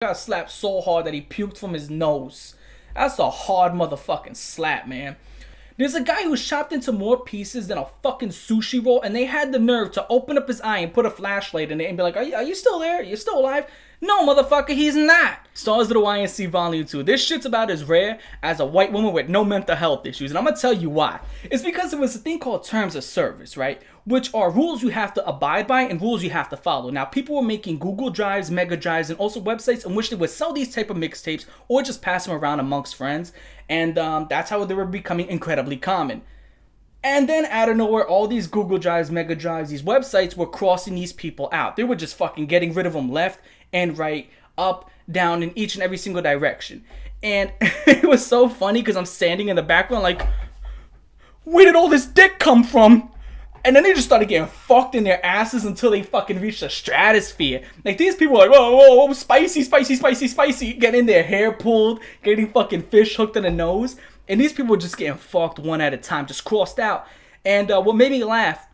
got slapped so hard that he puked from his nose. That's a hard motherfucking slap, man. There's a guy who was chopped into more pieces than a fucking sushi roll, and they had the nerve to open up his eye and put a flashlight in it and be like, are you still there? Are you still alive? No, motherfucker, he's not. Stars of the YNC Volume 2. This shit's about as rare as a white woman with no mental health issues, and I'm gonna tell you why. It's because there was a thing called terms of service, right? Which are rules you have to abide by and rules you have to follow. Now, people were making Google Drives, Mega Drives, and also websites in which they would sell these type of mixtapes or just pass them around amongst friends, and that's how they were becoming incredibly common. And then out of nowhere, all these Google Drives, Mega Drives, these websites were crossing these people out. They were just fucking getting rid of them left and right, up, down, in each and every single direction. And it was so funny because I'm standing in the background like, where did all this dick come from? And then they just started getting fucked in their asses until they fucking reached the stratosphere. Like, these people are like, whoa, spicy, getting their hair pulled, getting fucking fish hooked in the nose. And these people were just getting fucked one at a time, just crossed out. And what made me laugh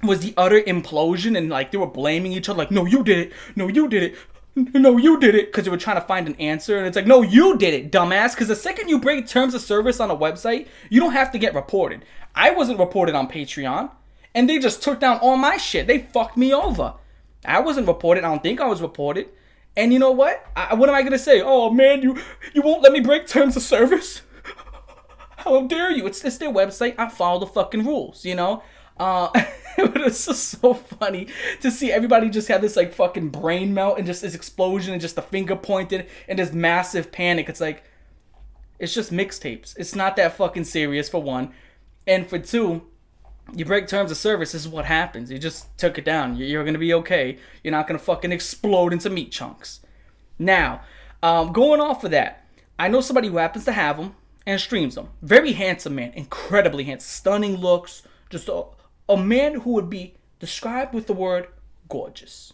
was the utter implosion, and like they were blaming each other, like, no, you did it, no, you did it, no, you did it, because they were trying to find an answer. And it's like, no, you did it, dumbass, because the second you break terms of service on a website, you don't have to get reported. I wasn't reported on Patreon, and they just took down all my shit. They fucked me over. I wasn't reported. I don't think I was reported. And you know what? What am I gonna say? Oh man, you won't let me break terms of service? How dare you? It's their website. I follow the fucking rules, you know? It was just so funny to see everybody just have this like fucking brain melt and just this explosion and just the finger pointed and this massive panic. It's like, it's just mixtapes. It's not that fucking serious, for one. And for two, you break terms of service, this is what happens. You just took it down. You're gonna be okay. You're not gonna fucking explode into meat chunks. Now, going off of that, I know somebody who happens to have them and streams them. Very handsome man, incredibly handsome, stunning looks, just a man who would be described with the word gorgeous.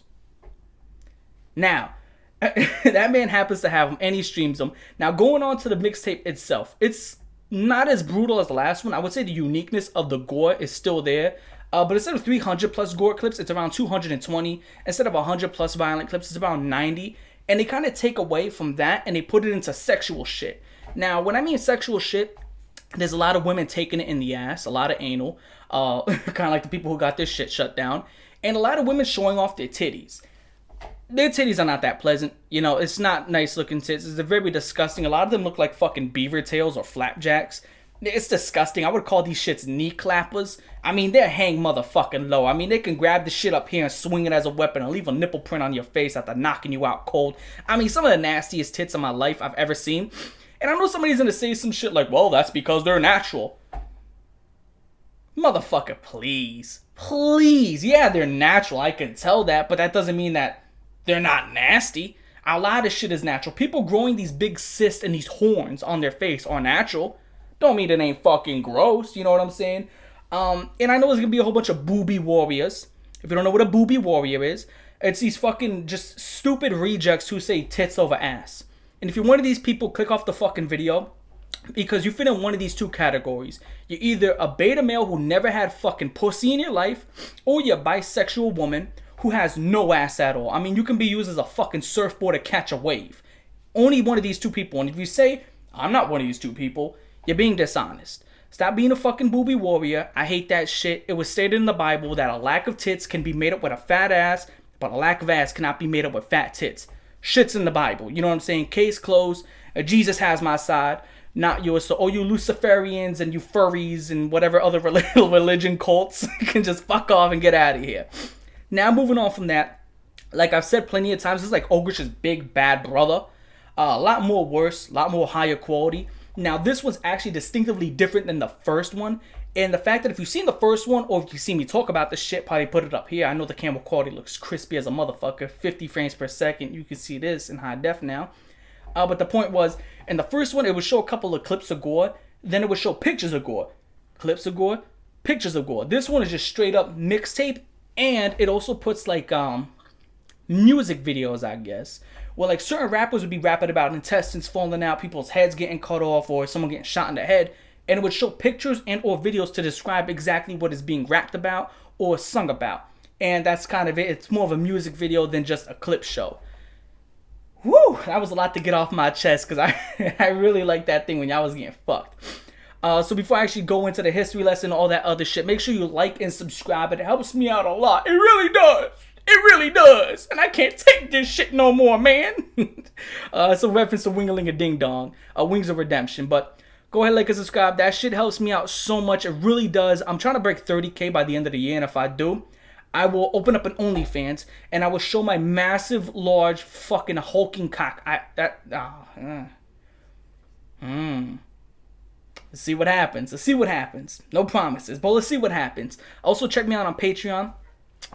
Now, that man happens to have them and he streams them. Now, going on to the mixtape itself, it's not as brutal as the last one. I would say the uniqueness of the gore is still there. But instead of 300 plus gore clips, it's around 220. Instead of 100 plus violent clips, it's around 90. And they kind of take away from that and they put it into sexual shit. Now, when I mean sexual shit, there's a lot of women taking it in the ass, a lot of anal, kind of like the people who got this shit shut down, and a lot of women showing off their titties. Their titties are not that pleasant, you know, it's not nice looking tits, it's very disgusting. A lot of them look like fucking beaver tails or flapjacks. It's disgusting. I would call these shits knee clappers. I mean, they're hang motherfucking low. I mean, they can grab the shit up here and swing it as a weapon and leave a nipple print on your face after knocking you out cold. I mean, some of the nastiest tits in my life I've ever seen. And I know somebody's gonna say some shit like, well, that's because they're natural. Motherfucker, please. Please. Yeah, they're natural. I can tell that, but that doesn't mean that they're not nasty. A lot of shit is natural. People growing these big cysts and these horns on their face are natural. Don't mean it ain't fucking gross. You know what I'm saying? And I know there's gonna be a whole bunch of Booby Warriors. If you don't know what a Booby Warrior is, it's these fucking just stupid rejects who say tits over ass. And if you're one of these people, click off the fucking video, because you fit in one of these two categories. You're either a beta male who never had fucking pussy in your life, or you're a bisexual woman who has no ass at all. I mean, you can be used as a fucking surfboard to catch a wave. Only one of these two people. And if you say, I'm not one of these two people, you're being dishonest. Stop being a fucking booby warrior. I hate that shit. It was stated in the Bible that a lack of tits can be made up with a fat ass, but a lack of ass cannot be made up with fat tits. Shit's in the Bible. You know what I'm saying? Case closed. Jesus has my side, not yours. So all you Luciferians and you furries and whatever other religion cults can just fuck off and get out of here. Now, moving on from that, like I've said plenty of times, this is like Ogrish's big bad brother. A lot more worse, a lot more higher quality. Now, this one's actually distinctively different than the first one. And the fact that if you've seen the first one, or if you've seen me talk about this shit, probably put it up here. I know the camera quality looks crispy as a motherfucker. 50 frames per second. You can see this in high def now. But the point was, in the first one, it would show a couple of clips of gore. Then it would show pictures of gore. Clips of gore, pictures of gore. This one is just straight up mixtape. And it also puts like music videos, I guess. Well, like certain rappers would be rapping about intestines falling out, people's heads getting cut off, or someone getting shot in the head. And it would show pictures and or videos to describe exactly what is being rapped about or sung about. And that's kind of it. It's more of a music video than just a clip show. Whew, that was a lot to get off my chest because I really like that thing when y'all was getting fucked. So before I actually go into the history lesson and all that other shit, make sure you like and subscribe. It helps me out a lot. It really does. It really does. And I can't take this shit no more, man. It's a reference to Wing-a-Ling-a-Ding-Dong. Wings of Redemption. But go ahead, like and subscribe. That shit helps me out so much. It really does. I'm trying to break 30K by the end of the year. And if I do, I will open up an OnlyFans. And I will show my massive, large, fucking hulking cock. Let's see what happens. Let's see what happens. No promises, but let's see what happens. Also, check me out on Patreon.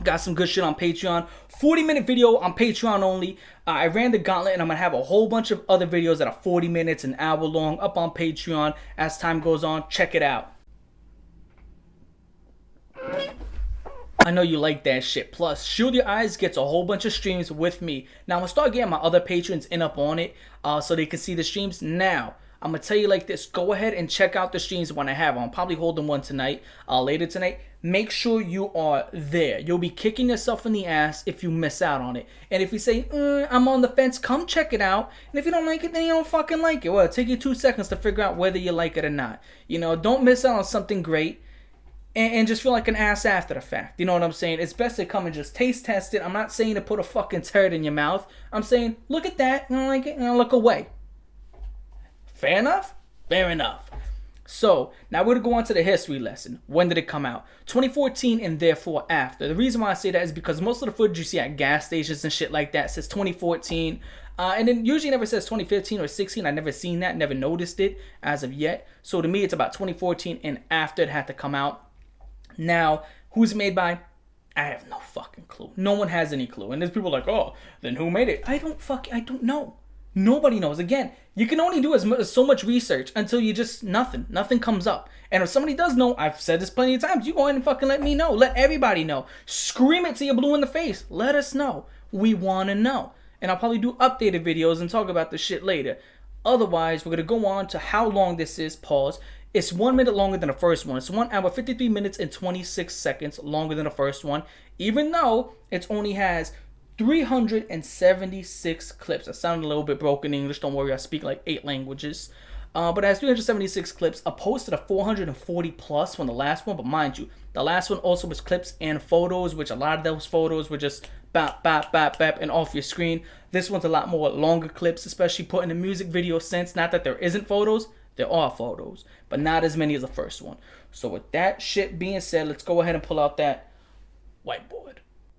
Got some good shit on Patreon. 40-minute video on Patreon only. I ran the gauntlet, and I'm going to have a whole bunch of other videos that are 40 minutes, an hour long, up on Patreon as time goes on. Check it out. I know you like that shit. Plus, Shield Your Eyes gets a whole bunch of streams with me. Now, I'm going to start getting my other patrons in up on it so they can see the streams. Now, I'm going to tell you like this. Go ahead and check out the streams when I have them. I'm probably holding one tonight, later tonight. Make sure you are there. You'll be kicking yourself in the ass if you miss out on it. And if you say, I'm on the fence, come check it out. And if you don't like it, then you don't fucking like it. Well, it'll take you 2 seconds to figure out whether you like it or not. You know, don't miss out on something great and just feel like an ass after the fact. You know what I'm saying? It's best to come and just taste test it. I'm not saying to put a fucking turd in your mouth. I'm saying, look at that, you don't like it, and look away. Fair enough? Fair enough. So, now we're going to go on to the history lesson. When did it come out? 2014 and therefore after. The reason why I say that is because most of the footage you see at gas stations and shit like that says 2014. And then usually never says 2015 or 16. I never seen that, never noticed it as of yet. So to me, it's about 2014 and after it had to come out. Now, who's it made by? I have no fucking clue. No one has any clue. And there's people like, oh, then who made it? I don't know. Nobody knows. Again, you can only do so much research until you just nothing comes up. And if somebody does know, I've said this plenty of times, you go ahead and fucking let me know. Let everybody know. Scream it till you're blue in the face. Let us know. We want to know. And I'll probably do updated videos and talk about the shit later. Otherwise, we're going to go on to how long this is. Pause. It's 1 minute longer than the first one. It's 1 hour, 53 minutes, and 26 seconds longer than the first one. Even though it only has 376 clips. I sound a little bit broken in English. Don't worry, I speak like 8 languages. But it has 376 clips opposed to the 440 plus from the last one. But mind you, the last one also was clips and photos, which a lot of those photos were just bap, bap, bap, bap, and off your screen. This one's a lot more longer clips, especially put in the music video sense. Not that there isn't photos. There are photos, but not as many as the first one. So with that shit being said, let's go ahead and pull out that whiteboard.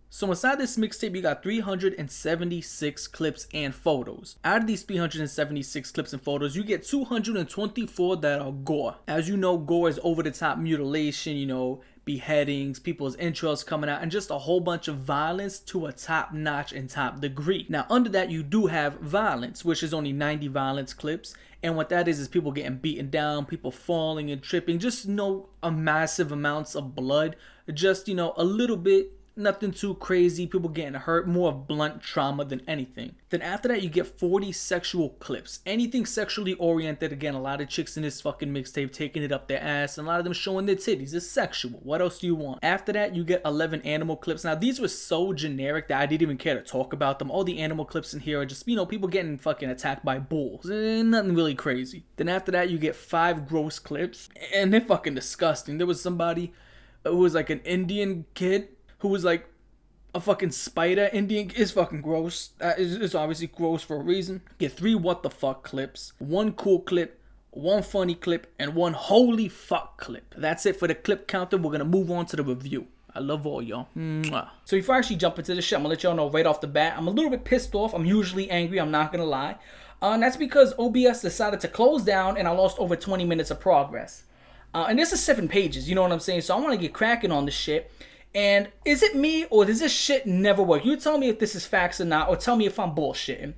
So inside this mixtape, you got 376 clips and photos. Out of these 376 clips and photos, you get 224 that are gore. As you know, gore is over-the-top mutilation, you know, beheadings, people's entrails coming out, and just a whole bunch of violence to a top-notch and top degree. Now, under that, you do have violence, which is only 90 violence clips. And what that is people getting beaten down, people falling and tripping, just, you know, a massive amounts of blood, just, you know, a little bit. Nothing too crazy, people getting hurt, more of blunt trauma than anything. Then after that, you get 40 sexual clips. Anything sexually oriented. Again, a lot of chicks in this fucking mixtape taking it up their ass, and a lot of them showing their titties. It's sexual. What else do you want? After that, you get 11 animal clips. Now, these were so generic that I didn't even care to talk about them. All the animal clips in here are just, you know, people getting fucking attacked by bulls. Nothing really crazy. Then after that, you get 5 gross clips, and they're fucking disgusting. There was somebody who was like an Indian kid who was like a fucking spider. Indian is fucking gross. It's obviously gross for a reason. Get 3 what the fuck clips, 1 cool clip, 1 funny clip, and 1 holy fuck clip. That's it for the clip counter. We're gonna move on to the review. I love all y'all. So before I actually jump into this shit, I'm gonna let y'all know right off the bat, I'm a little bit pissed off. I'm usually angry, I'm not gonna lie. And that's because OBS decided to close down and I lost over 20 minutes of progress. And this is 7 pages, you know what I'm saying? So I wanna get cracking on this shit. And is it me or does this shit never work? You tell me if this is facts or not, or tell me if I'm bullshitting.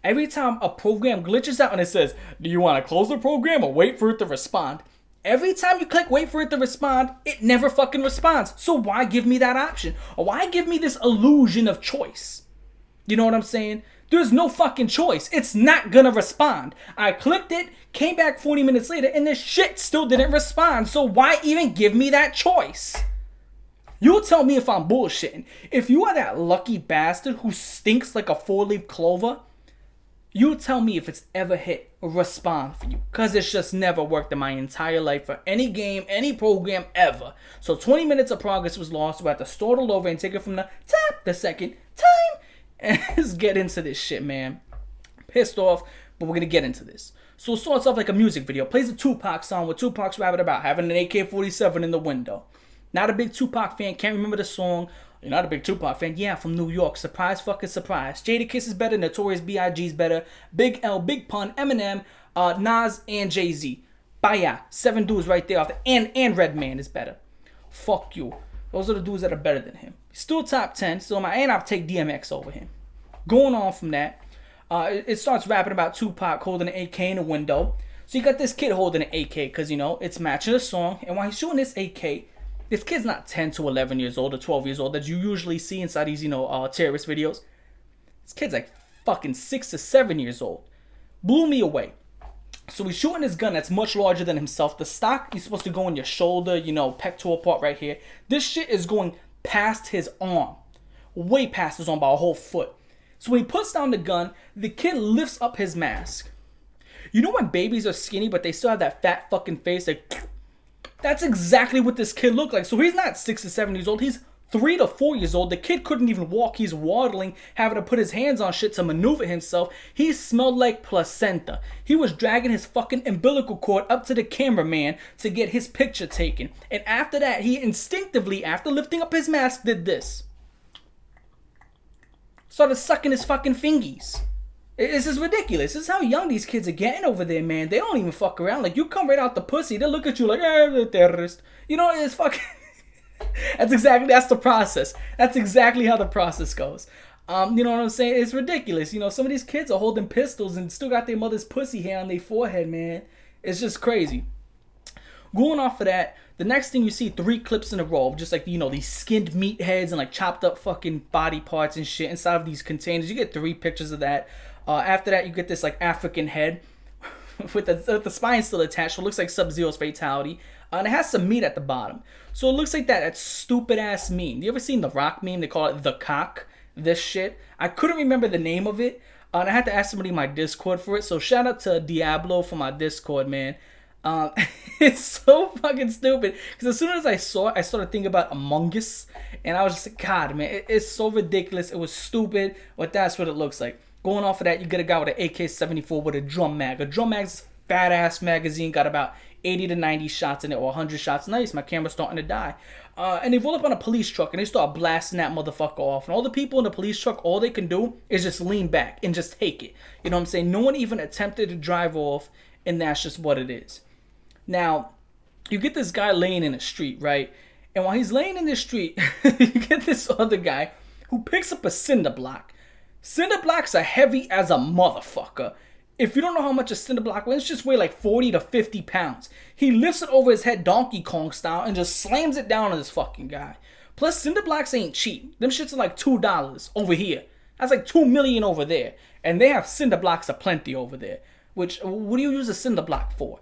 Every time a program glitches out and it says, do you want to close the program or wait for it to respond? Every time you click wait for it to respond, it never fucking responds. So why give me that option? Or why give me this illusion of choice? You know what I'm saying? There's no fucking choice. It's not gonna respond. I clicked it, came back 40 minutes later, and this shit still didn't respond. So why even give me that choice? You'll tell me if I'm bullshitting. If you are that lucky bastard who stinks like a 4-leaf clover, You tell me if it's ever hit respond for you. Because it's just never worked in my entire life for any game, any program, ever. So 20 minutes of progress was lost. We had to start all over and take it from the top the second time. And let's get into this shit, man. Pissed off, but we're going to get into this. So it starts off like a music video. Plays a Tupac song with Tupac's rapping about having an AK-47 in the window. Not a big Tupac fan. Can't remember the song. You're not a big Tupac fan? Yeah, from New York. Surprise fucking surprise. Jadakiss is better. Notorious B.I.G. is better. Big L, Big Pun, Eminem, Nas, and Jay-Z. Baya. 7 dudes right there. And Redman is better. Fuck you. Those are the dudes that are better than him. Still top 10. And I'll take DMX over him. Going on from that, it starts rapping about Tupac holding an AK in a window. So you got this kid holding an AK because, you know, it's matching the song. And while he's shooting this AK, this kid's not 10 to 11 years old or 12 years old that you usually see inside these, you know, terrorist videos. This kid's like fucking 6 to 7 years old. Blew me away. So he's shooting his gun that's much larger than himself. The stock is supposed to go in your shoulder, you know, pectoral part right here. This shit is going past his arm. Way past his arm by a whole foot. So when he puts down the gun, the kid lifts up his mask. You know when babies are skinny but they still have that fat fucking face? Like, that's exactly what this kid looked like. So he's not 6 to 7 years old. He's 3 to 4 years old. The kid couldn't even walk. He's waddling, having to put his hands on shit to maneuver himself. He smelled like placenta. He was dragging his fucking umbilical cord up to the cameraman to get his picture taken. And after that, he instinctively, after lifting up his mask, did this. Started sucking his fucking fingies. This is ridiculous. This is how young these kids are getting over there, man. They don't even fuck around. Like, you come right out the pussy, they look at you like, the terrorist. You know, it's fucking... That's the process. That's exactly how the process goes. You know what I'm saying? It's ridiculous. You know, some of these kids are holding pistols and still got their mother's pussy hair on their forehead, man. It's just crazy. Going off of that, the next thing you see 3 clips in a row of just like, you know, these skinned meat heads and like chopped up fucking body parts and shit inside of these containers. You get 3 pictures of that. After that, you get this like African head with the spine still attached. So it looks like Sub-Zero's fatality. And it has some meat at the bottom. So it looks like that stupid ass meme. You ever seen the Rock meme? They call it the cock. This shit. I couldn't remember the name of it. And I had to ask somebody in my Discord for it. So shout out to Diablo for my Discord, man. It's so fucking stupid. Because as soon as I saw it, I started thinking about Among Us. And I was just like, God, man, it's so ridiculous. It was stupid. But that's what it looks like. Going off of that, you get a guy with an AK-74 with a drum mag. A drum mag's fat ass magazine, got about 80 to 90 shots in it, or 100 shots. Nice, my camera's starting to die. And they roll up on a police truck and they start blasting that motherfucker off. And all the people in the police truck, all they can do is just lean back and just take it. You know what I'm saying? No one even attempted to drive off, and that's just what it is. Now, you get this guy laying in the street, right? And while he's laying in the street, you get this other guy who picks up a cinder block. Cinder blocks are heavy as a motherfucker. If you don't know how much a cinder block weighs, it's just weigh like 40 to 50 pounds. He lifts it over his head Donkey Kong style and just slams it down on this fucking guy. Plus, cinder blocks ain't cheap. Them shits are like $2 over here. That's like $2 million over there. And they have cinder blocks aplenty over there. Which, what do you use a cinder block for?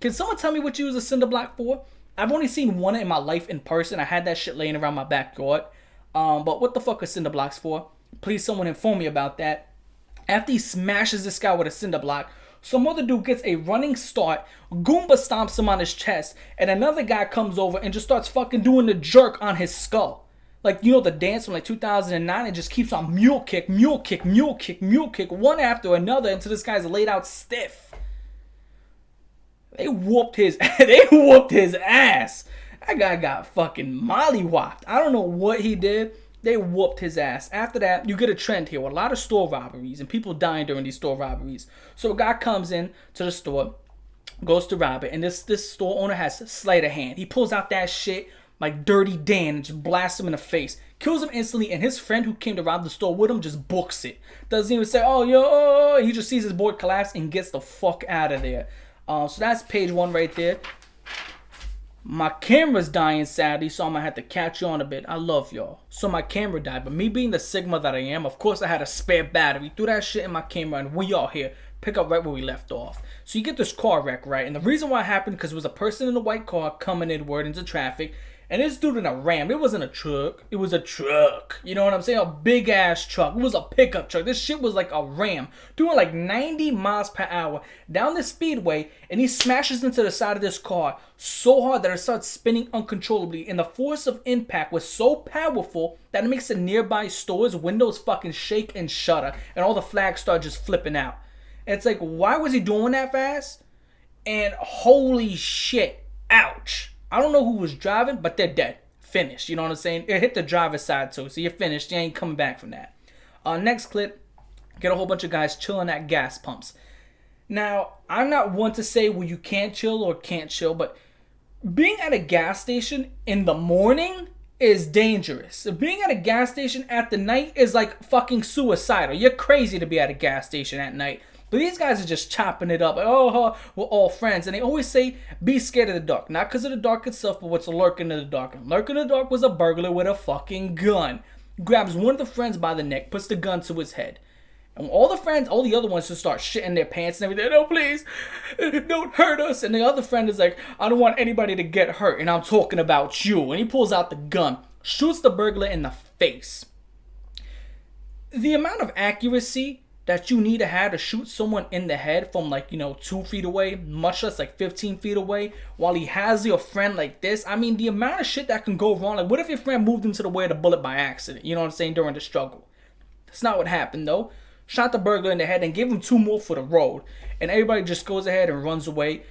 Can someone tell me what you use a cinder block for? I've only seen one in my life in person. I had that shit laying around my backyard. But what the fuck are cinder blocks for? Please someone inform me about that. After he smashes this guy with a cinder block, some other dude gets a running start, Goomba stomps him on his chest, and another guy comes over and just starts fucking doing the jerk on his skull. Like, you know, the dance from like 2009, it just keeps on mule kick, mule kick, mule kick, mule kick, one after another until this guy's laid out stiff. They whooped his ass. That guy got fucking mollywopped. I don't know what he did. They whooped his ass. After that, you get a trend here with a lot of store robberies and people dying during these store robberies. So a guy comes in to the store, goes to rob it, and this store owner has sleight of hand. He pulls out that shit like Dirty Dan and just blasts him in the face. Kills him instantly, and his friend who came to rob the store with him just books it. Doesn't even say, oh, yo, he just sees his board collapse and gets the fuck out of there. So that's page 1 right there. My camera's dying sadly, so I'm gonna have to catch you on a bit. I love y'all. So my camera died, but me being the Sigma that I am, of course I had a spare battery. Threw that shit in my camera and we all here. Pick up right where we left off. So you get this car wreck, right? And the reason why it happened, because it was a person in a white car coming inward into traffic. And this dude in a Ram, it wasn't a truck, it was a truck. You know what I'm saying? A big ass truck. It was a pickup truck. This shit was like a Ram, doing like 90 miles per hour down the speedway, and he smashes into the side of this car so hard that it starts spinning uncontrollably, and the force of impact was so powerful that it makes the nearby stores' windows fucking shake and shudder, and all the flags start just flipping out. And it's like, why was he doing that fast? And holy shit, ouch. I don't know who was driving, but they're dead. Finished. You know what I'm saying? It hit the driver's side too, so you're finished. You ain't coming back from that. Next clip, get a whole bunch of guys chilling at gas pumps. Now, I'm not one to say, well, you can't chill or can't chill, but being at a gas station in the morning is dangerous. Being at a gas station at the night is like fucking suicidal. You're crazy to be at a gas station at night. But these guys are just chopping it up. Like, oh, we're all friends. And they always say, be scared of the dark. Not because of the dark itself, but what's lurking in the dark. And lurking in the dark was a burglar with a fucking gun. Grabs one of the friends by the neck, puts the gun to his head. And all the other ones just start shitting their pants and everything. No, please, don't hurt us. And the other friend is like, I don't want anybody to get hurt. And I'm talking about you. And he pulls out the gun, shoots the burglar in the face. The amount of accuracy that you need to have to shoot someone in the head from 2 feet away, much less 15 feet away, while he has your friend like this. I mean, the amount of shit that can go wrong. Like, what if your friend moved into the way of the bullet by accident? You know what I'm saying? During the struggle. That's not what happened though. Shot the burglar in the head and gave him 2 more for the road. And everybody just goes ahead and runs away.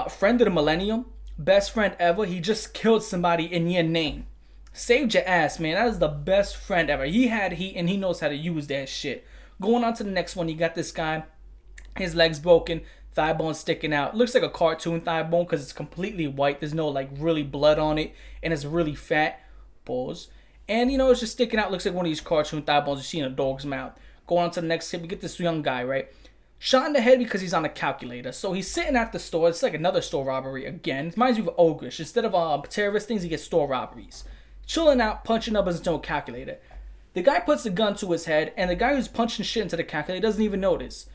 Friend of the millennium, best friend ever. He just killed somebody in your name. Saved your ass, man. That is the best friend ever. He had heat and he knows how to use that shit. Going on to the next one, you got this guy. His leg's broken, thigh bone sticking out. Looks like a cartoon thigh bone because it's completely white. There's no really blood on it, and it's really fat. Pause. And it's just sticking out. Looks like one of these cartoon thigh bones you see in a dog's mouth. Going on to the next tip, you get this young guy, right? Shot in the head because he's on a calculator. So he's sitting at the store. It's like another store robbery again. It reminds me of Ogrish. Instead of terrorist things, he gets store robberies. Chilling out, punching numbers into a calculator. The guy puts the gun to his head, and the guy who's punching shit into the calculator doesn't even notice.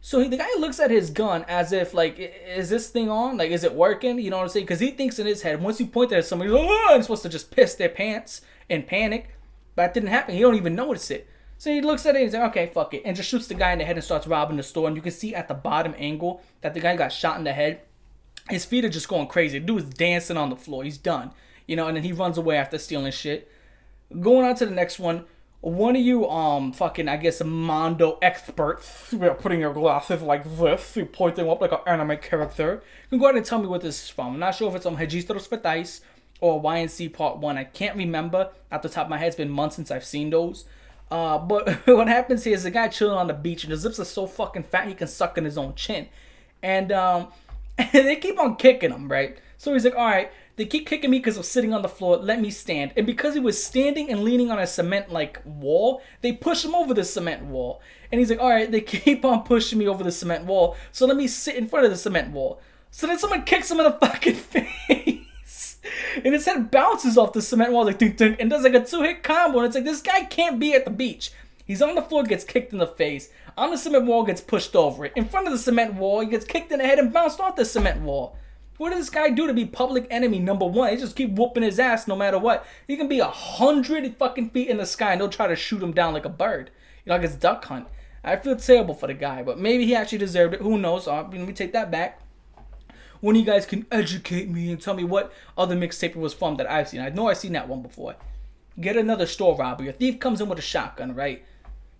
So the guy looks at his gun as if, is this thing on? Is it working? You know what I'm saying? Because he thinks in his head, once you point that at somebody, I'm supposed to just piss their pants and panic. But that didn't happen. He don't even notice it. So he looks at it and he's like, okay, fuck it. And just shoots the guy in the head and starts robbing the store. And you can see at the bottom angle that the guy got shot in the head. His feet are just going crazy. The dude is dancing on the floor. He's done. And then he runs away after stealing shit. Going on to the next one. One of you, I guess, Mondo experts, putting your glasses like this, you pointing up like an anime character. You can go ahead and tell me what this is from. I'm not sure if it's Registros Fatais or YNC Part 1. I can't remember off the top of my head. It's been months since I've seen those. But what happens here is the guy chilling on the beach, and his lips are so fucking fat he can suck in his own chin. And they keep on kicking him, right? So he's like, all right. They keep kicking me because I'm sitting on the floor. Let me stand. And because he was standing and leaning on a cement wall, they push him over the cement wall. And he's like, all right, they keep on pushing me over the cement wall. So let me sit in front of the cement wall. So then someone kicks him in the fucking face. And his head bounces off the cement wall ding, ding, and does a 2-hit combo. And it's like, this guy can't be at the beach. He's on the floor, gets kicked in the face. On the cement wall, gets pushed over it. In front of the cement wall, he gets kicked in the head and bounced off the cement wall. What does this guy do to be public enemy number 1? He just keep whooping his ass no matter what. He can be 100 fucking feet in the sky and they'll try to shoot him down like a bird. Like it's duck hunt. I feel terrible for the guy, but maybe he actually deserved it. Who knows? Let me take that back. One of you guys can educate me and tell me what other mixtape it was from that I've seen. I know I've seen that one before. Get another store robbery. A thief comes in with a shotgun, right?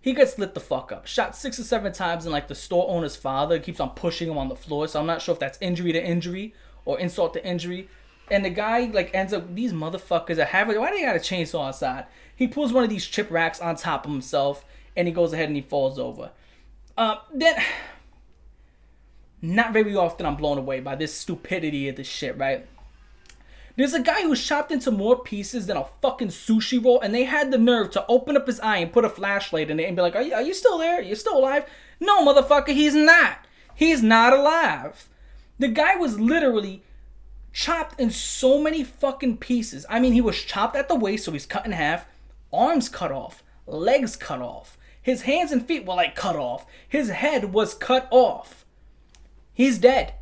He gets lit the fuck up. Shot 6 or 7 times, and the store owner's father keeps on pushing him on the floor. So I'm not sure if that's injury to injury or insult to injury. And the guy ends up, these motherfuckers are having, why do they got a chainsaw outside? He pulls one of these chip racks on top of himself, and he goes ahead and he falls over. Then, not very often I'm blown away by this stupidity of this shit, right? There's a guy who's chopped into more pieces than a fucking sushi roll, and they had the nerve to open up his eye and put a flashlight in it and be like, are you still there? You're still alive? No, motherfucker, he's not. He's not alive. The guy was literally chopped in so many fucking pieces. I mean, he was chopped at the waist, so he's cut in half. Arms cut off. Legs cut off. His hands and feet were cut off. His head was cut off. He's dead.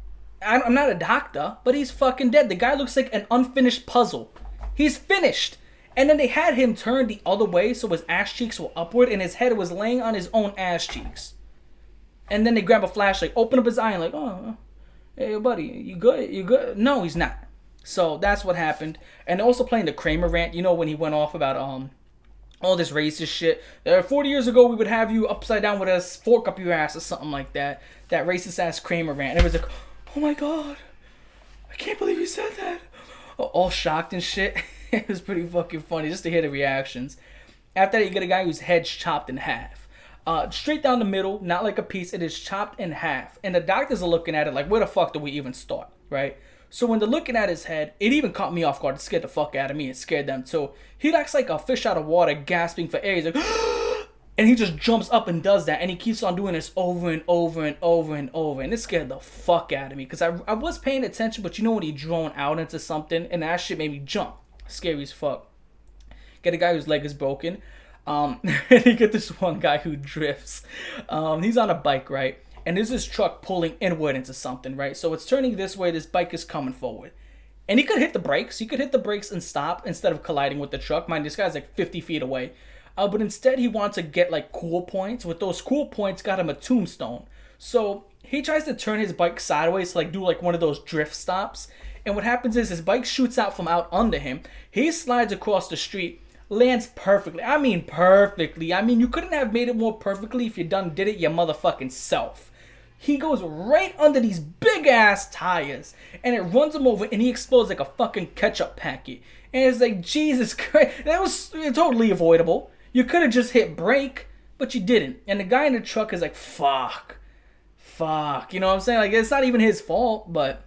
I'm not a doctor, but he's fucking dead. The guy looks like an unfinished puzzle. He's finished. And then they had him turn the other way so his ass cheeks were upward and his head was laying on his own ass cheeks. And then they grab a flashlight, open up his eye and like, oh, hey buddy, you good? You good? No, he's not. So that's what happened. And they're also playing the Kramer rant, you know, when he went off about all this racist shit. 40 years ago we would have you upside down with a fork up your ass or something like that. That racist ass Kramer rant. And it was like, oh my god, I can't believe you said that. All shocked and shit. It was pretty fucking funny just to hear the reactions. After that, you get a guy whose head's chopped in half. Straight down the middle, not like a piece. It is chopped in half. And the doctors are looking at it like, where the fuck do we even start, right? So when they're looking at his head, it even caught me off guard. It scared the fuck out of me. It scared them too. He acts like a fish out of water, gasping for air. He's like, and he just jumps up and does that. And he keeps on doing this over and over and over and over. And it scared the fuck out of me. Because I was paying attention, but you know when he drone out into something, and that shit made me jump. Scary as fuck. Get a guy whose leg is broken. And you get this one guy who drifts. He's on a bike, right? And there's this truck pulling inward into something, right? So it's turning this way. This bike is coming forward. And he could hit the brakes. He could hit the brakes and stop instead of colliding with the truck. Mind, this guy's like 50 feet away. But instead, he wants to get like cool points. With those cool points, got him a tombstone. So he tries to turn his bike sideways to like do like one of those drift stops. And what happens is his bike shoots out from out under him. He slides across the street, lands perfectly. I mean perfectly. I mean, you couldn't have made it more perfectly if you done did it your motherfucking self. He goes right under these big ass tires and it runs him over and he explodes like a fucking ketchup packet. And it's like, Jesus Christ, that was totally avoidable. You could have just hit brake, but you didn't. And the guy in the truck is like, fuck. You know what I'm saying? Like, it's not even his fault, but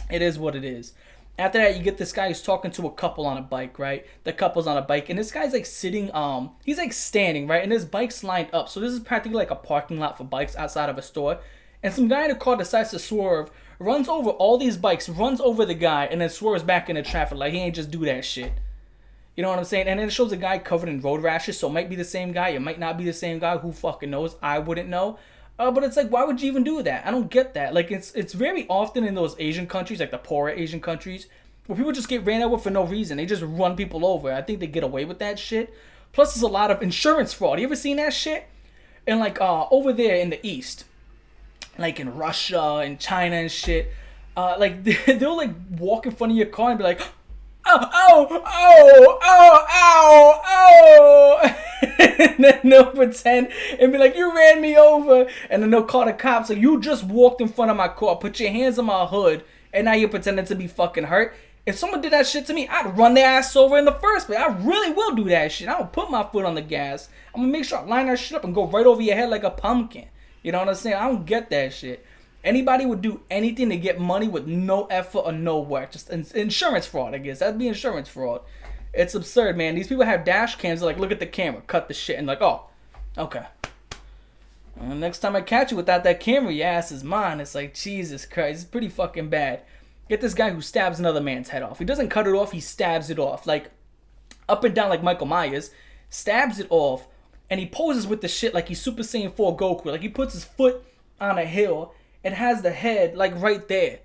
it is what it is. After that, you get this guy who's talking to a couple on a bike, right? The couple's on a bike, and this guy's like sitting, he's like standing, right? And his bike's lined up. So this is practically like a parking lot for bikes outside of a store. And some guy in a car decides to swerve, runs over all these bikes, runs over the guy, and then swerves back into traffic. Like, he ain't just do that shit. You know what I'm saying? And then it shows a guy covered in road rashes, so it might be the same guy. It might not be the same guy. Who fucking knows? I wouldn't know. But it's like, why would you even do that? I don't get that. Like, it's very often in those Asian countries, like the poorer Asian countries, where people just get ran over for no reason. They just run people over. I think they get away with that shit. Plus, there's a lot of insurance fraud. You ever seen that shit? And like, over there in the East, like in Russia and China and shit, like, they'll like walk in front of your car and be like, oh. And then they'll pretend and be like, you ran me over. And then they'll call the cops like, you just walked in front of my car, put your hands on my hood, and now you're pretending to be fucking hurt. If someone did that shit to me, I'd run their ass over in the first place. I really will do that shit. I will put my foot on the gas. I'm gonna make sure I line that shit up and go right over your head like a pumpkin. You know what I'm saying? I don't get that shit. Anybody would do anything to get money with no effort or no work. Just insurance fraud, I guess. That'd be insurance fraud. It's absurd, man. These people have dash cams. They're like, look at the camera, cut the shit, and like, oh, okay. Next time I catch you without that camera, your ass is mine. It's like, Jesus Christ. It's pretty fucking bad. Get this guy who stabs another man's head off. He doesn't cut it off. He stabs it off. Like, up and down like Michael Myers. Stabs it off. And he poses with the shit like he's Super Saiyan 4 Goku. Like, he puts his foot on a hill and has the head, like, right there.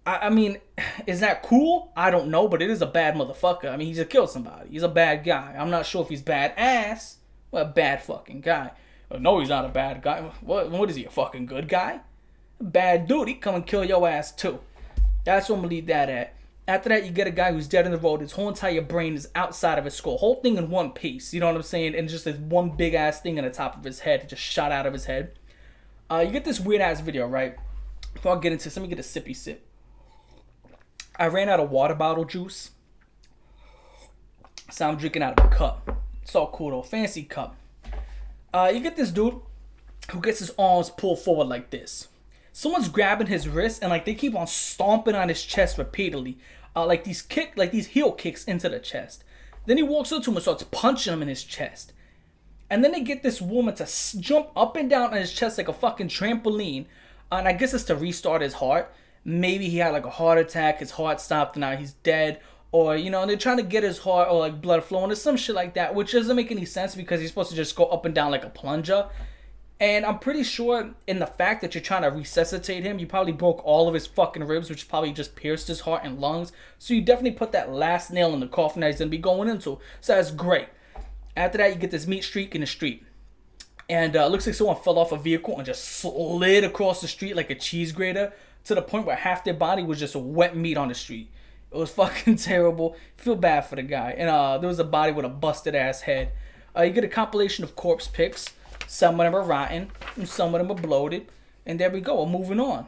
I mean, is that cool? I don't know, but it is a bad motherfucker. I mean, he just killed somebody. He's a bad guy. I'm not sure if he's badass. Well, a bad fucking guy. Well, no, he's not a bad guy. What is he, a fucking good guy? A bad dude. He come and kill your ass, too. That's what I'm going to leave that at. After that, you get a guy who's dead in the road. His whole entire brain is outside of his skull. Whole thing in one piece. You know what I'm saying? And just this one big-ass thing on the top of his head. It just shot out of his head. You get this weird-ass video, right? Before I get into this, let me get a sippy sip. I ran out of water bottle juice. So I'm drinking out of a cup. It's all cool, though. Fancy cup. You get this dude who gets his arms pulled forward like this. Someone's grabbing his wrist and like they keep on stomping on his chest repeatedly. Like these heel kicks into the chest. Then he walks up to him and starts punching him in his chest. And then they get this woman to jump up and down on his chest like a fucking trampoline. And I guess it's to restart his heart. Maybe he had like a heart attack, his heart stopped and now he's dead. Or, you know, they're trying to get his heart or like blood flowing or some shit like that. Which doesn't make any sense because he's supposed to just go up and down like a plunger. And I'm pretty sure in the fact that you're trying to resuscitate him, you probably broke all of his fucking ribs, which probably just pierced his heart and lungs. So you definitely put that last nail in the coffin that he's going to be going into. So that's great. After that, you get this meat streak in the street. And it looks like someone fell off a vehicle and just slid across the street like a cheese grater to the point where half their body was just wet meat on the street. It was fucking terrible. Feel bad for the guy. And there was a body with a busted ass head. You get a compilation of corpse pics. Some of them are rotten, and some of them are bloated. And there we go, we're moving on.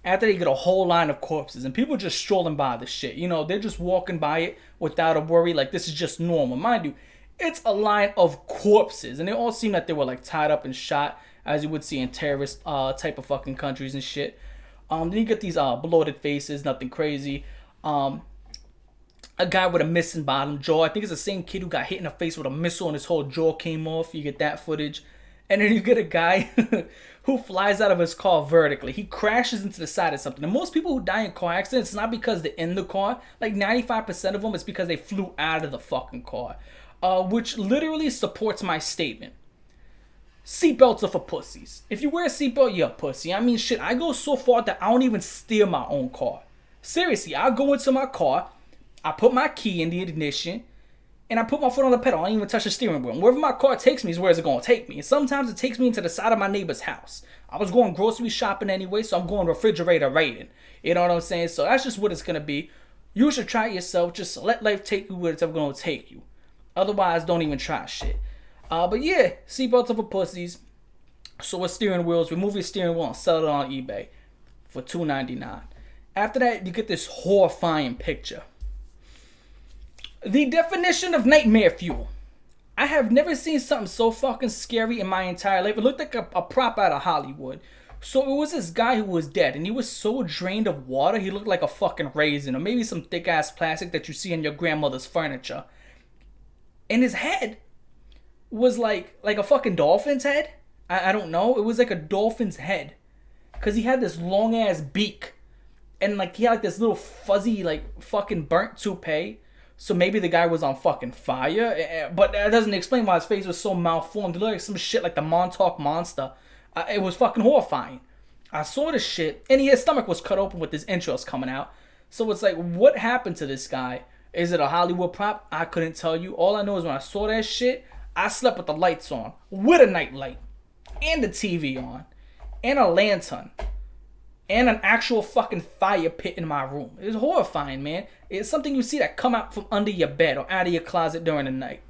After that, you get a whole line of corpses, and people just strolling by the shit. You know, they're just walking by it without a worry, like this is just normal. Mind you, it's a line of corpses, and they all seem like they were like tied up and shot, as you would see in terrorist type of fucking countries and shit. Then you get these bloated faces, nothing crazy. A guy with a missing bottom jaw. I think it's the same kid who got hit in the face with a missile and his whole jaw came off. You get that footage. And then you get a guy who flies out of his car vertically. He crashes into the side of something. And most people who die in car accidents, it's not because they're in the car. Like 95% of them, it's because they flew out of the fucking car. Which literally supports my statement. Seatbelts are for pussies. If you wear a seatbelt, you're a pussy. I mean, shit, I go so far that I don't even steer my own car. Seriously, I go into my car, I put my key in the ignition, and I put my foot on the pedal. I don't even touch the steering wheel. And wherever my car takes me is where it's going to take me. And sometimes it takes me into the side of my neighbor's house. I was going grocery shopping anyway, so I'm going refrigerator raiding. You know what I'm saying? So that's just what it's going to be. You should try it yourself. Just let life take you where it's ever going to take you. Otherwise, don't even try shit. But yeah, seatbelts are for pussies. So with steering wheels, remove your steering wheel and sell it on eBay for $2.99. After that, you get this horrifying picture. The definition of nightmare fuel. I have never seen something so fucking scary in my entire life. It looked like a prop out of Hollywood. So it was this guy who was dead, and he was so drained of water, he looked like a fucking raisin, or maybe some thick ass plastic that you see in your grandmother's furniture. And his head was like a fucking dolphin's head. I don't know. It was like a dolphin's head, cause he had this long ass beak, and like he had like this little fuzzy like fucking burnt toupee. So maybe the guy was on fucking fire, but that doesn't explain why his face was so malformed. It looked like some shit like the Montauk Monster. It was fucking horrifying. I saw this shit, and his stomach was cut open with his entrails coming out. So it's like, what happened to this guy? Is it a Hollywood prop? I couldn't tell you. All I know is when I saw that shit, I slept with the lights on, with a nightlight, and the TV on, and a lantern, and an actual fucking fire pit in my room. It was horrifying, man. It's something you see that come out from under your bed or out of your closet during the night.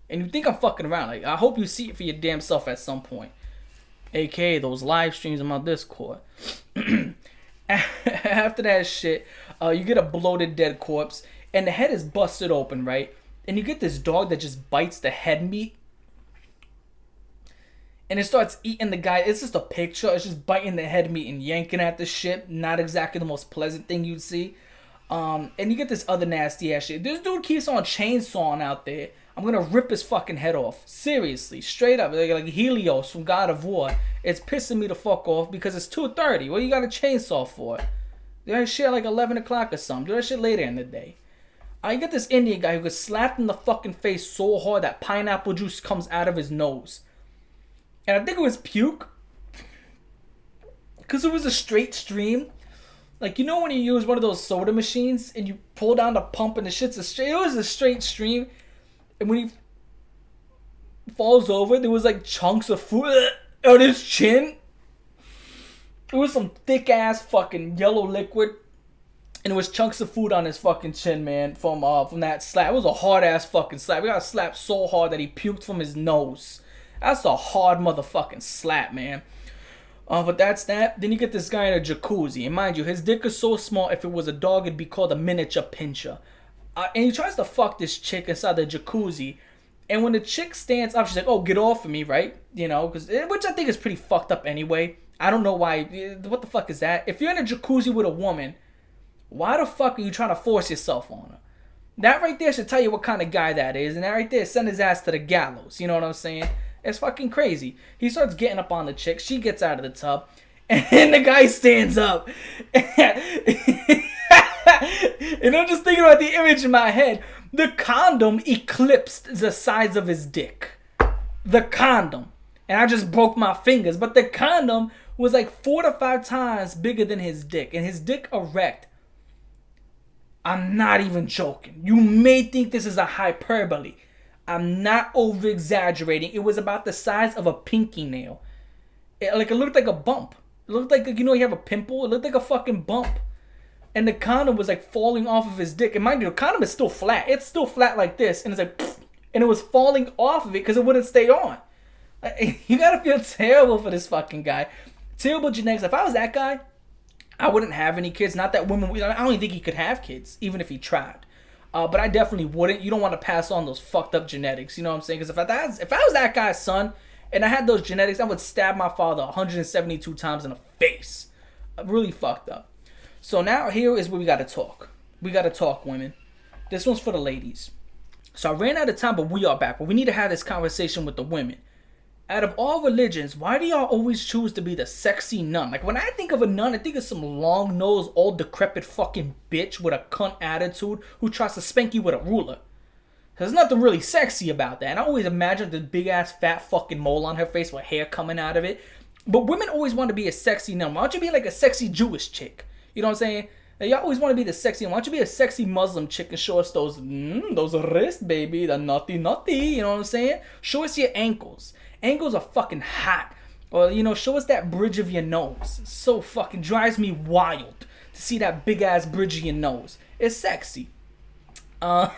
And you think I'm fucking around. Like, I hope you see it for your damn self at some point. AKA those live streams on my Discord. After that shit, you get a bloated dead corpse, and the head is busted open, right? And you get this dog that just bites the head meat. And it starts eating the guy. It's just a picture. It's just biting the head meat and yanking at the shit. Not exactly the most pleasant thing you'd see. And you get this other nasty ass shit. This dude keeps on chainsawing out there. I'm gonna rip his fucking head off. Seriously. Straight up. Like Helios from God of War. It's pissing me the fuck off because it's 2:30. What you got a chainsaw for? Do that shit like 11 o'clock or something. Do that shit later in the day. You get this Indian guy who gets slapped in the fucking face so hard that pineapple juice comes out of his nose. And I think it was puke. Because it was a straight stream. Like, you know when you use one of those soda machines and you pull down the pump and the shit's a straight... It was a straight stream. And when he falls over, there was like chunks of food on his chin. It was some thick ass fucking yellow liquid. And there was chunks of food on his fucking chin, man, from that slap. It was a hard ass fucking slap. He got slapped so hard that he puked from his nose. That's a hard motherfucking slap, man. But that's that. Then you get this guy in a jacuzzi. And mind you, his dick is so small, if it was a dog, it'd be called a miniature pincher. And he tries to fuck this chick inside the jacuzzi. And when the chick stands up, she's like, oh, get off of me, right? You know, which I think is pretty fucked up anyway. I don't know why. What the fuck is that? If you're in a jacuzzi with a woman, why the fuck are you trying to force yourself on her? That right there should tell you what kind of guy that is. And that right there, send his ass to the gallows. You know what I'm saying? It's fucking crazy. He starts getting up on the chick. She gets out of the tub. And the guy stands up. And I'm just thinking about the image in my head. The condom eclipsed the size of his dick. The condom. and I just broke my fingers. But the condom was like 4 to 5 times bigger than his dick, and his dick erect. I'm not even joking. You may think this is a hyperbole. I'm not over exaggerating. It was about the size of a pinky nail. It looked like a bump. It looked like, you have a pimple. It looked like a fucking bump. And the condom was like falling off of his dick. And mind you, the condom is still flat. It's still flat like this. And it's like, and it was falling off of it because it wouldn't stay on. You gotta feel terrible for this fucking guy. Terrible genetics. If I was that guy, I wouldn't have any kids. Not that women, I don't even think he could have kids, even if he tried. But I definitely wouldn't. You don't want to pass on those fucked up genetics. You know what I'm saying? Because if I was that guy's son and I had those genetics, I would stab my father 172 times in the face. Really fucked up. So now here is where we got to talk. We got to talk, women. This one's for the ladies. So I ran out of time, but we are back. But we need to have this conversation with the women. Out of all religions, why do y'all always choose to be the sexy nun? Like, when I think of a nun, I think of some long-nosed, old, decrepit fucking bitch with a cunt attitude who tries to spank you with a ruler. There's nothing really sexy about that. And I always imagine this big-ass, fat fucking mole on her face with hair coming out of it. But women always want to be a sexy nun. Why don't you be like a sexy Jewish chick? You know what I'm saying? Y'all always want to be the sexy. Why don't you be a sexy Muslim chick and show us those wrists, baby, the naughty. You know what I'm saying? Show us your ankles. Ankles are fucking hot. Or, show us that bridge of your nose. It so fucking drives me wild to see that big ass bridge of your nose. It's sexy. And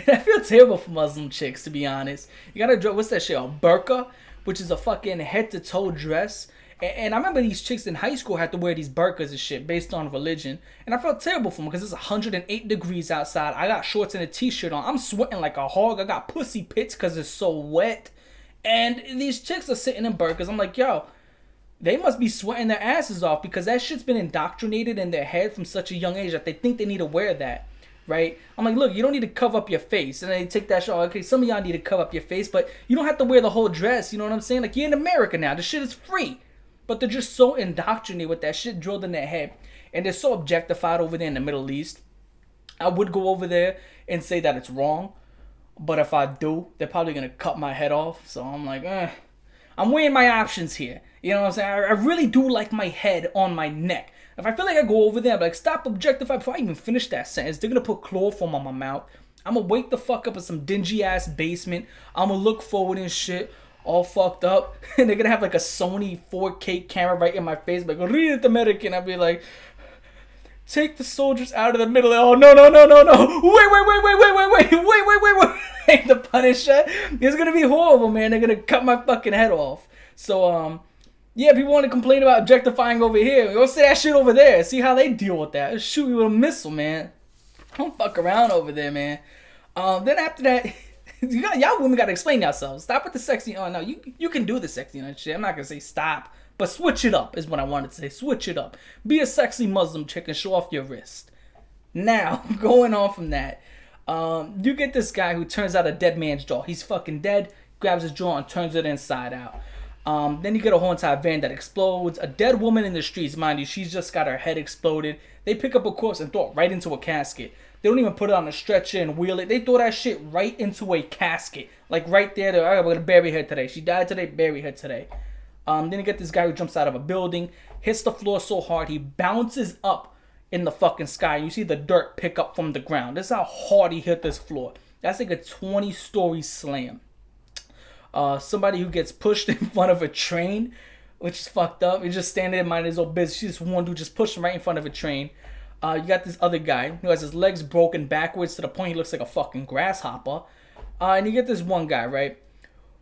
I feel terrible for Muslim chicks, to be honest. You gotta dress, what's that shit? A burqa, which is a fucking head to toe dress. And I remember these chicks in high school had to wear these burqas and shit based on religion. And I felt terrible for them because it's 108 degrees outside. I got shorts and a t-shirt on. I'm sweating like a hog. I got pussy pits because it's so wet. And these chicks are sitting in burqas. I'm like, yo, they must be sweating their asses off because that shit's been indoctrinated in their head from such a young age that they think they need to wear that. Right? I'm like, look, you don't need to cover up your face. And they take that shit. Okay, some of y'all need to cover up your face, but you don't have to wear the whole dress. You know what I'm saying? Like, you're in America now. This shit is free. But they're just so indoctrinated with that shit drilled in their head. And they're so objectified over there in the Middle East. I would go over there and say that it's wrong. But if I do, they're probably going to cut my head off. So I'm like, I'm weighing my options here. You know what I'm saying? I really do like my head on my neck. If I feel like I go over there, I'm like, stop objectifying before I even finish that sentence. They're going to put chloroform on my mouth. I'm going to wake the fuck up in some dingy ass basement. I'm going to look forward and shit. All fucked up, and they're gonna have like a Sony 4K camera right in my face, like, read it American. I'd be like, take the soldiers out of the middle. Oh no, wait, the Punisher. It's gonna be horrible, man. They're gonna cut my fucking head off. So yeah, people want to complain about objectifying over here. Go say that shit over there. See how they deal with that. Shoot you with a missile, man. Don't fuck around over there, man. Then after that. Y'all women gotta explain yourselves. Stop with the sexy. Oh no, you can do the sexy shit. I'm not gonna say stop, but switch it up is what I wanted to say. Switch it up. Be a sexy Muslim chick and show off your wrist. Now, going on from that, you get this guy who turns out a dead man's jaw. He's fucking dead. Grabs his jaw and turns it inside out. Then you get a haunted van that explodes. A dead woman in the streets, mind you, she's just got her head exploded. They pick up a corpse and throw it right into a casket. They don't even put it on a stretcher and wheel it. They throw that shit right into a casket. Like right there. All right, we're going to bury her today. She died today, bury her today. Then you get this guy who jumps out of a building, hits the floor so hard, he bounces up in the fucking sky. You see the dirt pick up from the ground. This is how hard he hit this floor. That's like a 20-story slam. Somebody who gets pushed in front of a train, which is fucked up. He's just standing there minding his own business. She's one dude just pushed him right in front of a train. You got this other guy who has his legs broken backwards to the point he looks like a fucking grasshopper. And you get this one guy, right,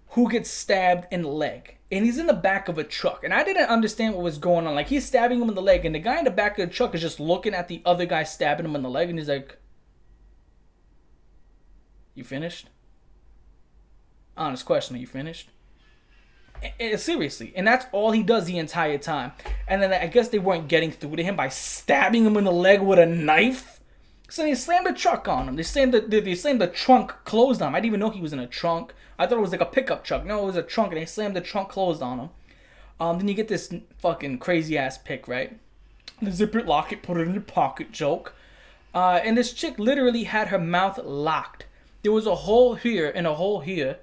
who gets stabbed in the leg. And he's in the back of a truck. And I didn't understand what was going on. Like, he's stabbing him in the leg. And the guy in the back of the truck is just looking at the other guy stabbing him in the leg. And he's like, you finished? Honest question, are you finished? Seriously. And that's all he does the entire time. And then I guess they weren't getting through to him by stabbing him in the leg with a knife. So they slammed the truck on him. They slammed the trunk closed on him. I didn't even know he was in a trunk. I thought it was like a pickup truck. No, it was a trunk, and they slammed the trunk closed on him. Then you get this fucking crazy ass pic, right? The zip it, lock it, put it in your pocket joke. And this chick literally had her mouth locked. There was a hole here and a hole here.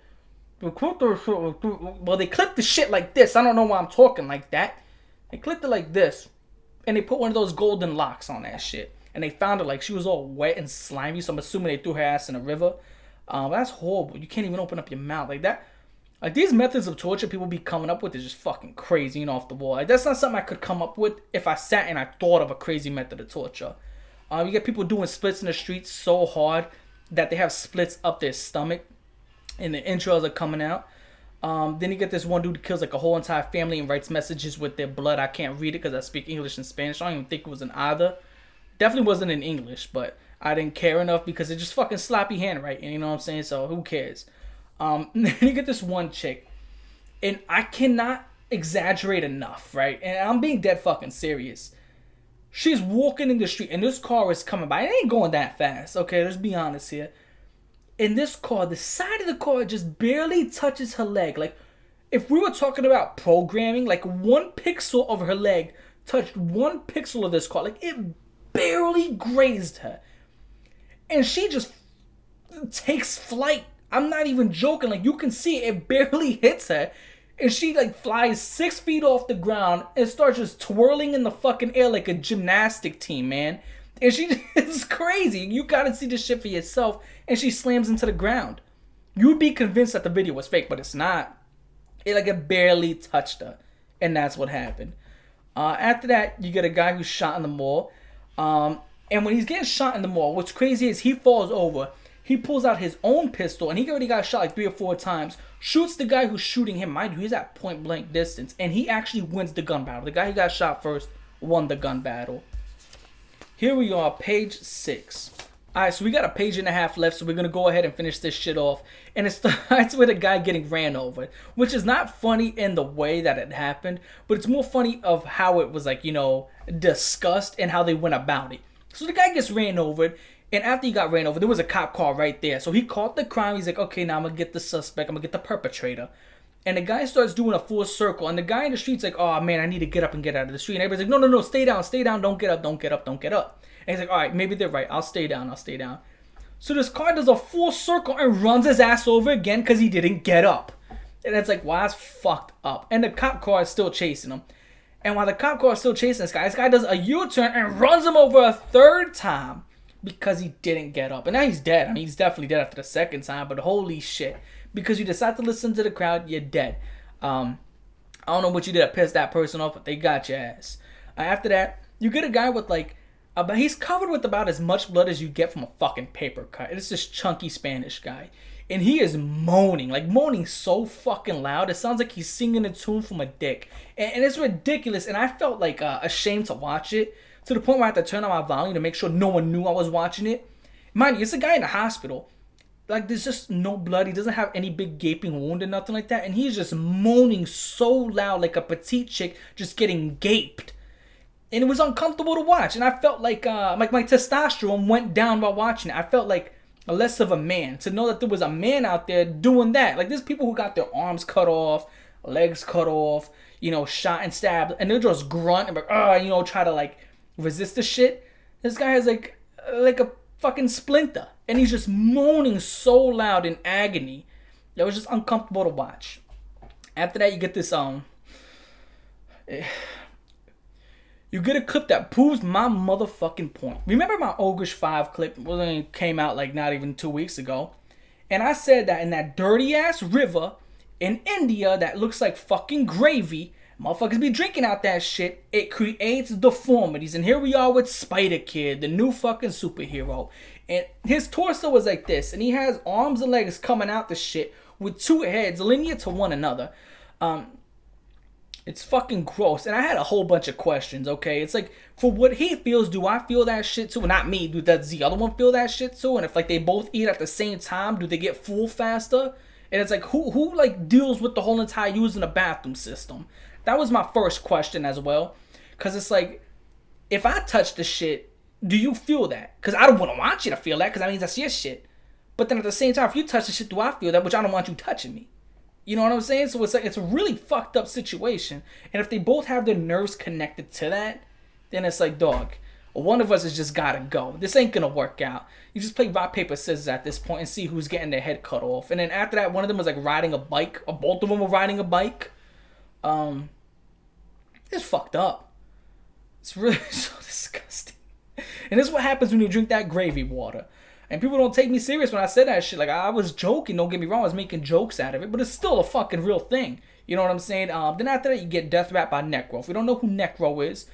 They clipped the shit like this. Well, they clipped the shit like this. I don't know why I'm talking like that. They clipped it like this. And they put one of those golden locks on that shit. And they found her like she was all wet and slimy. So I'm assuming they threw her ass in a river. That's horrible. You can't even open up your mouth like that. Like, these methods of torture people be coming up with is just fucking crazy and off the wall. Like, that's not something I could come up with if I sat and I thought of a crazy method of torture. You get people doing splits in the streets so hard that they have splits up their stomach and the entrails are coming out. Then you get this one dude who kills like a whole entire family and writes messages with their blood. I can't read it because I speak English and Spanish. I don't even think it was in either. Definitely wasn't in English, but I didn't care enough because it's just fucking sloppy handwriting, you know what I'm saying? So who cares? Then you get this one chick, and I cannot exaggerate enough, right? And I'm being dead fucking serious. She's walking in the street, and this car is coming by. It ain't going that fast, okay? Let's be honest here. In this car, the side of the car just barely touches her leg. Like, if we were talking about programming, like 1 pixel of her leg touched 1 pixel of this car. Like, it barely grazed her. And she just takes flight. I'm not even joking. Like, you can see it barely hits her. And she, like, flies 6 feet off the ground and starts just twirling in the fucking air like a gymnastic team, man. And it's crazy. You gotta see this shit for yourself. And she slams into the ground. You'd be convinced that the video was fake, but it's not. It barely touched her. And that's what happened. After that, you get a guy who's shot in the mall. And when he's getting shot in the mall, what's crazy is he falls over. He pulls out his own pistol, and he already got shot like 3 or 4 times. Shoots the guy who's shooting him. Mind you, he's at point blank distance. And he actually wins the gun battle. The guy who got shot first won the gun battle. Here we are, page 6. Alright, so we got a page and a half left, so we're going to go ahead and finish this shit off. And it starts with a guy getting ran over. Which is not funny in the way that it happened, but it's more funny of how it was, like, you know, discussed and how they went about it. So the guy gets ran over. And after he got ran over, there was a cop car right there. So he caught the crime. He's like, okay, now I'm going to get the suspect. I'm going to get the perpetrator. And the guy starts doing a full circle. And the guy in the street's like, oh, man, I need to get up and get out of the street. And everybody's like, no, stay down. Don't get up. And he's like, all right, maybe they're right. I'll stay down. So this car does a full circle and runs his ass over again because he didn't get up. And it's like, wow, that's fucked up. And the cop car is still chasing him. And while the cop car is still chasing this guy does a U-turn and runs him over a 3rd time. Because he didn't get up. And now he's dead. I mean, he's definitely dead after the 2nd time. But holy shit. Because you decide to listen to the crowd, you're dead. I don't know what you did to piss that person off, but they got your ass. After that, you get a guy with like... he's covered with about as much blood as you get from a fucking paper cut. It's this chunky Spanish guy. And he is moaning. Like, moaning so fucking loud. It sounds like he's singing a tune from a dick. And it's ridiculous. And I felt like ashamed to watch it. To the point where I had to turn on my volume to make sure no one knew I was watching it. Mind you, it's a guy in the hospital. Like, there's just no blood. He doesn't have any big gaping wound or nothing like that. And he's just moaning so loud like a petite chick just getting gaped. And it was uncomfortable to watch. And I felt like my testosterone went down while watching it. I felt like less of a man. To know that there was a man out there doing that. Like, there's people who got their arms cut off, legs cut off, you know, shot and stabbed. And they'll just grunt and like, you know, try to like... resist the shit. This guy has like a fucking splinter. And he's just moaning so loud in agony. That was just uncomfortable to watch. After that, you get this, you get a clip that proves my motherfucking point. Remember my Ogrish 5 clip? Well, it came out like not even 2 weeks ago. And I said that in that dirty ass river in India that looks like fucking gravy, motherfuckers be drinking out that shit. It creates deformities. And here we are with Spider-Kid, the new fucking superhero. And his torso is like this. And he has arms and legs coming out the shit with 2 heads linear to one another. It's fucking gross. And I had a whole bunch of questions, okay? It's like, for what he feels, do I feel that shit too? Not me. Does the other one feel that shit too? And if like they both eat at the same time, do they get full faster? And it's like, who like deals with the whole entire using a bathroom system? That was my first question as well. Because it's like, if I touch the shit, do you feel that? Because I don't want to want you to feel that, because that means that's your shit. But then at the same time, if you touch the shit, do I feel that? Which I don't want you touching me. You know what I'm saying? So it's like, it's a really fucked up situation. And if they both have their nerves connected to that, then it's like, dog, one of us has just gotta go. This ain't gonna work out. You just play rock, paper, scissors at this point and see who's getting their head cut off. And then after that, one of them was like riding a bike, or both of them were riding a bike. It's fucked up. It's really so disgusting. And this is what happens when you drink that gravy water. And people don't take me serious when I said that shit. Like, I was joking, don't get me wrong, I was making jokes out of it, but it's still a fucking real thing. You know what I'm saying? Then after that, you get death rap by Necro. If you don't know who Necro is,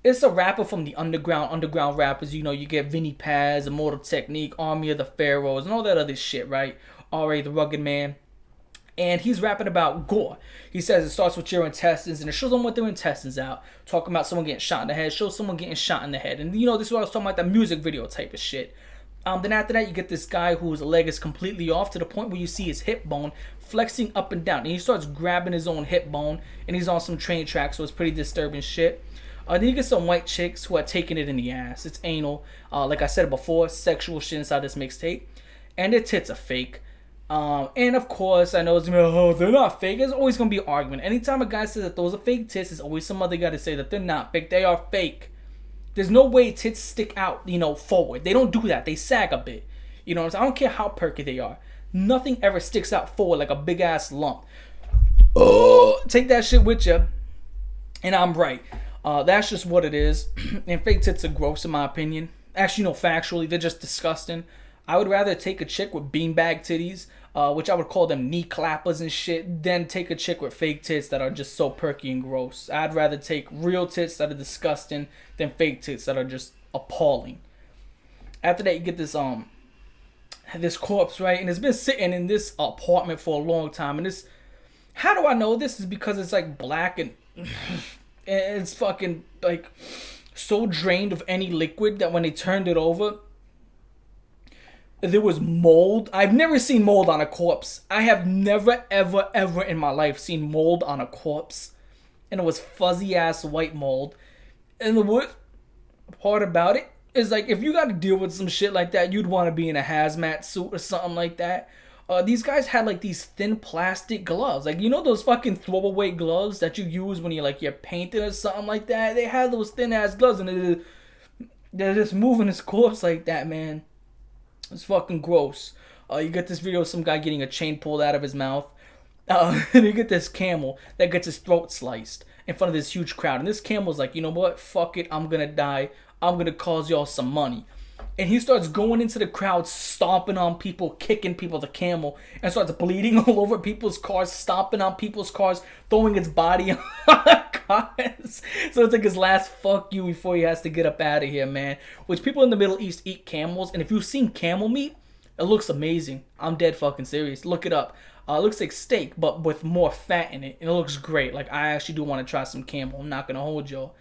it's a rapper from the underground rappers. You know, you get Vinny Paz, Immortal Technique, Army of the Pharaohs, and all that other shit, right? R.A. the Rugged Man. And he's rapping about gore. He says it starts with your intestines, and it shows them what their intestines out. Talking about someone getting shot in the head, shows someone getting shot in the head. And, you know, this is what I was talking about, that music video type of shit. Then after that, you get this guy whose leg is completely off to the point where you see his hip bone flexing up and down. And he starts grabbing his own hip bone, and he's on some train tracks, so it's pretty disturbing shit. Then you get some white chicks who are taking it in the ass. It's anal. Like I said before, sexual shit inside this mixtape. And their tits are fake. And of course, I know it's gonna be, oh, they're not fake. There's always gonna be an argument. Anytime a guy says that those are fake tits, there's always some other guy to say that they're not fake. They are fake. There's no way tits stick out, you know, forward. They don't do that. They sag a bit. You know what I'm saying? I don't care how perky they are. Nothing ever sticks out forward like a big ass lump. Oh, take that shit with you. And I'm right. That's just what it is. And fake tits are gross in my opinion. Actually, no, factually, they're just disgusting. I would rather take a chick with beanbag titties, which I would call them knee clappers and shit, than take a chick with fake tits that are just so perky and gross. I'd rather take real tits that are disgusting than fake tits that are just appalling. After that, you get this corpse, right? And it's been sitting in this apartment for a long time. And this, how do I know this? Is because it's like black and it's fucking like so drained of any liquid that when they turned it over, there was mold. I've never seen mold on a corpse. I have never, ever, ever in my life seen mold on a corpse. And it was fuzzy ass white mold. And the worst part about it is, like, if you got to deal with some shit like that, you'd want to be in a hazmat suit or something like that. These guys had like these thin plastic gloves. Like, you know those fucking throwaway gloves that you use when you're painting or something like that? They had those thin ass gloves and they're just moving his corpse like that, man. It's fucking gross. You get this video of some guy getting a chain pulled out of his mouth. And you get this camel that gets his throat sliced in front of this huge crowd. And this camel's like, you know what? Fuck it. I'm gonna die. I'm gonna cause y'all some money. And he starts going into the crowd, stomping on people, kicking people, the camel, and starts bleeding all over people's cars, stomping on people's cars, throwing its body on cars. So it's like his last fuck you before he has to get up out of here, man. Which people in the Middle East eat camels, and if you've seen camel meat, it looks amazing. I'm dead fucking serious. Look it up. It looks like steak, but with more fat in it, and it looks great. Like, I actually do want to try some camel. I'm not gonna hold y'all.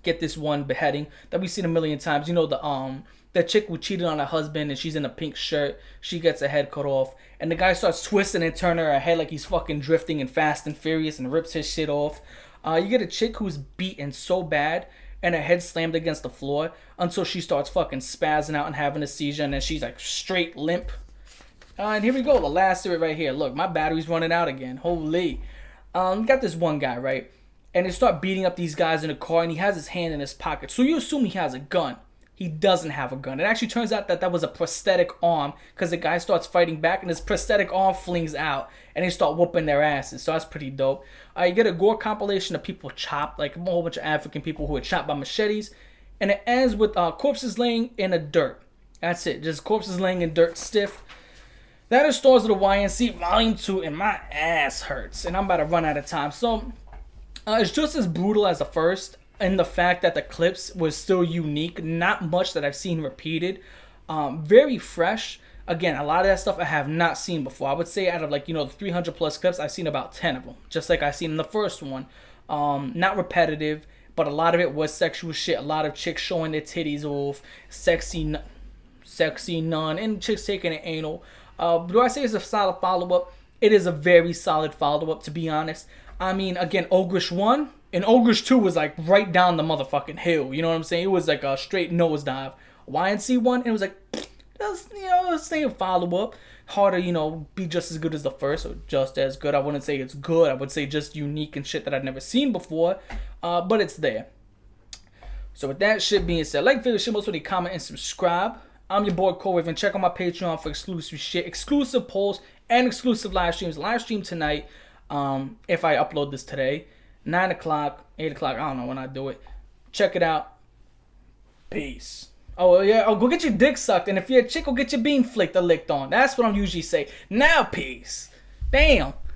Get this one beheading that we've seen a million times. You know, the chick who cheated on her husband and she's in a pink shirt. She gets her head cut off. And the guy starts twisting and turning her head like he's fucking drifting in Fast and Furious and rips his shit off. You get a chick who's beaten so bad and her head slammed against the floor until she starts fucking spazzing out and having a seizure. And then she's like straight limp. And here we go. The last of it right here. Look, my battery's running out again. Holy. Got this one guy, right? And they start beating up these guys in a car, and he has his hand in his pocket. So you assume he has a gun. He doesn't have a gun. It actually turns out that that was a prosthetic arm, because the guy starts fighting back, and his prosthetic arm flings out, and they start whooping their asses. So that's pretty dope. You get a gore compilation of people chopped, like a whole bunch of African people who were chopped by machetes. And it ends with corpses laying in the dirt. That's it. Just corpses laying in dirt stiff. That is Stars of the YNC Volume 2, and my ass hurts. And I'm about to run out of time. So it's just as brutal as the first, in the fact that the clips was still unique. Not much that I've seen repeated. Very fresh. Again, a lot of that stuff I have not seen before. I would say out of the 300 plus clips, I've seen about 10 of them. Just like I seen in the first one. Not repetitive, but a lot of it was sexual shit. A lot of chicks showing their titties off. Sexy nun. And chicks taking an anal. Do I say it's a solid follow-up? It is a very solid follow-up, to be honest. I mean, again, Ogrish 1 and Ogrish 2 was like right down the motherfucking hill. You know what I'm saying? It was like a straight nosedive. YNC 1, it was like, that's, let's say a follow-up. Harder, be just as good as the first, or just as good. I wouldn't say it's good. I would say just unique and shit that I've never seen before. But it's there. So with that shit being said, like, favorite shit, most of the comment and subscribe. I'm your boy Corey, and check out my Patreon for exclusive shit, exclusive polls, and exclusive live streams. Live stream tonight, if I upload this today, 9 o'clock, 8 o'clock, I don't know when I do it. Check it out. Peace. Oh yeah, go get your dick sucked, and if you're a chick, go get your bean flicked or licked on. That's what I'm usually say. Now peace. Damn.